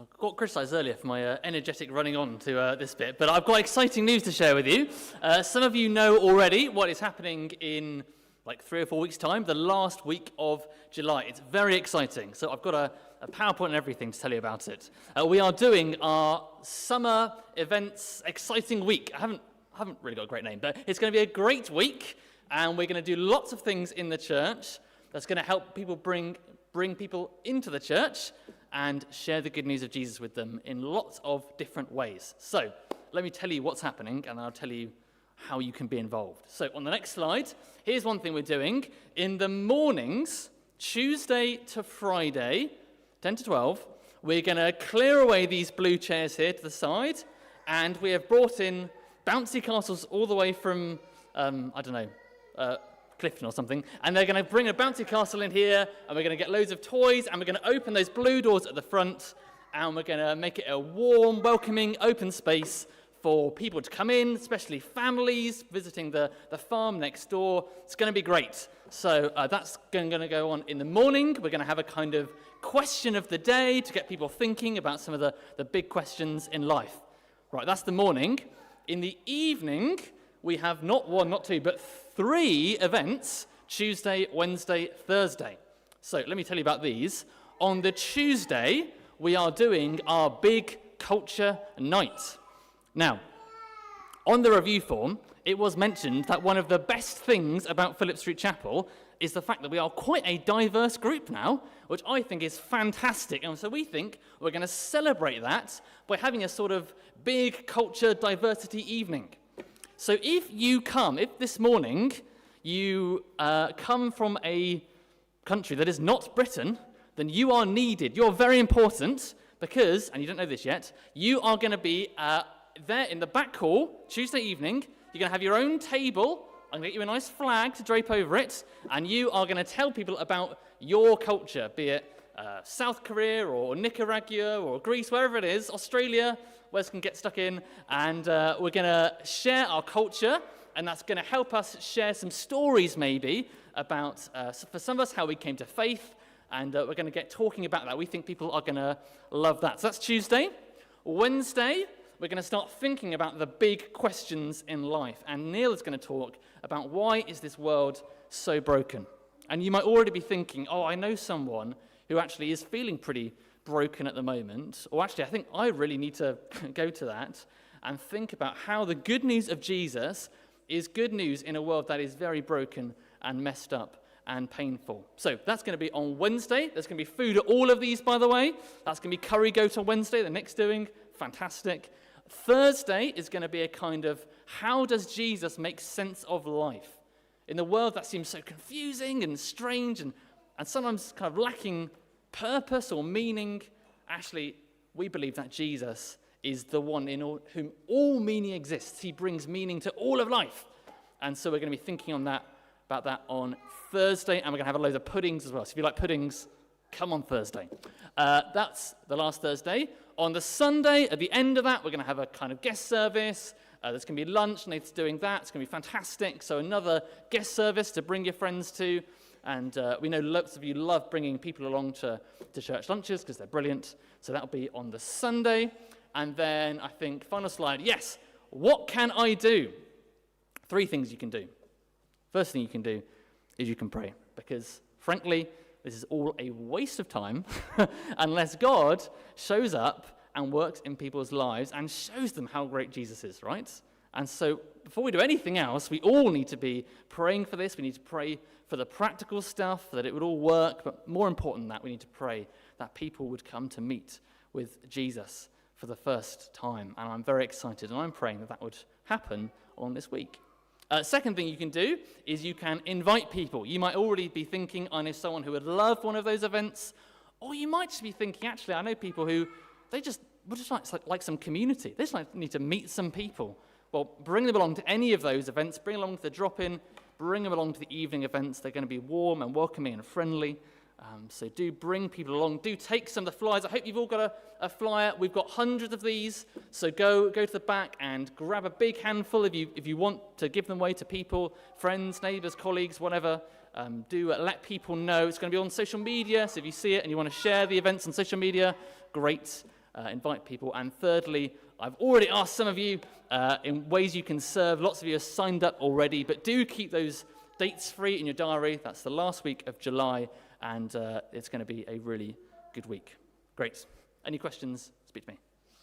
I got criticised earlier for my energetic running on to this bit, but I've got exciting news to share with you. Some of you know already what is happening in like 3 or 4 weeks' time, the last week of July. It's very exciting. So I've got a PowerPoint and everything to tell you about it. We are doing our summer events exciting week. I haven't really got a great name, but it's going to be a great week, and we're going to do lots of things in the church that's going to help people bring people into the church and share the good news of Jesus with them in lots of different ways. So let me tell you what's happening, and I'll tell you how you can be involved. So on the next slide, here's one thing we're doing. In the mornings, Tuesday to Friday, 10 to 12, we're going to clear away these blue chairs here to the side, and we have brought in bouncy castles all the way from, Clifton or something, and they're going to bring a bouncy castle in here, and we're going to get loads of toys, and we're going to open those blue doors at the front, and we're going to make it a warm, welcoming, open space for people to come in, especially families visiting the farm next door. It's going to be great. So that's going to go on in the morning. We're going to have a kind of question of the day to get people thinking about some of the big questions in life. Right, that's the morning. In the evening, we have not one, not two, but 3 events, Tuesday, Wednesday, Thursday. So let me tell you about these. On the Tuesday, we are doing our big culture night. Now, on the review form, it was mentioned that one of the best things about Phillip Street Chapel is the fact that we are quite a diverse group now, which I think is fantastic. And so we think we're going to celebrate that by having a sort of big culture diversity evening. So if this morning you come from a country that is not Britain, then you are needed. You're very important because, and you don't know this yet, you are going to be there in the back hall Tuesday evening. You're going to have your own table. I'm going to get you a nice flag to drape over it, and you are going to tell people about your culture, be it South Korea or Nicaragua or Greece, wherever it is, Australia, where can get stuck in, and we're going to share our culture, and that's going to help us share some stories maybe about, for some of us, how we came to faith, and we're going to get talking about that. We think people are going to love that. So that's Tuesday. Wednesday, we're going to start thinking about the big questions in life, and Neil is going to talk about why is this world so broken. And you might already be thinking, oh, I know someone who actually is feeling pretty broken at the moment, or actually I think I really need to go to that and think about how the good news of Jesus is good news in a world that is very broken and messed up and painful. So that's going to be on Wednesday. There's going to be food at all of these, by the way. That's going to be curry goat on Wednesday, the Nick's doing. Fantastic. Thursday is going to be a kind of, how does Jesus make sense of life? In the world that seems so confusing and strange and sometimes kind of lacking purpose or meaning, actually, we believe that Jesus is the one in whom all meaning exists. He brings meaning to all of life. And so we're going to be thinking about that on Thursday, and we're going to have a load of puddings as well. So if you like puddings, come on Thursday. That's the last Thursday. On the Sunday, at the end of that, we're going to have a kind of guest service. There's going to be lunch. Nathan's doing that. It's going to be fantastic. So another guest service to bring your friends to. And we know lots of you love bringing people along to church lunches because they're brilliant. So that'll be on the Sunday. And then I think, final slide, yes, what can I do? 3 things you can do. First thing you can do is you can pray. Because, frankly, this is all a waste of time unless God shows up and works in people's lives and shows them how great Jesus is, right? And so before we do anything else, we all need to be praying for this. We need to pray for the practical stuff, that it would all work. But more important than that, we need to pray that people would come to meet with Jesus for the first time. And I'm very excited, and I'm praying that that would happen on this week. Second thing you can do is you can invite people. You might already be thinking, I know someone who would love one of those events. Or you might just be thinking, actually, I know people who, would just like some community. They just need to meet some people. Well, bring them along to any of those events. Bring them along to the drop-in. Bring them along to the evening events. They're going to be warm and welcoming and friendly. So do bring people along. Do take some of the flyers. I hope you've all got a flyer. We've got hundreds of these. So go to the back and grab a big handful if you want to give them away to people, friends, neighbours, colleagues, whatever. Do let people know. It's going to be on social media. So if you see it and you want to share the events on social media, great. invite people. And thirdly, I've already asked some of you in ways you can serve. Lots of you are signed up already, but do keep those dates free in your diary. That's the last week of July, and it's going to be a really good week. Great. Any questions? Speak to me.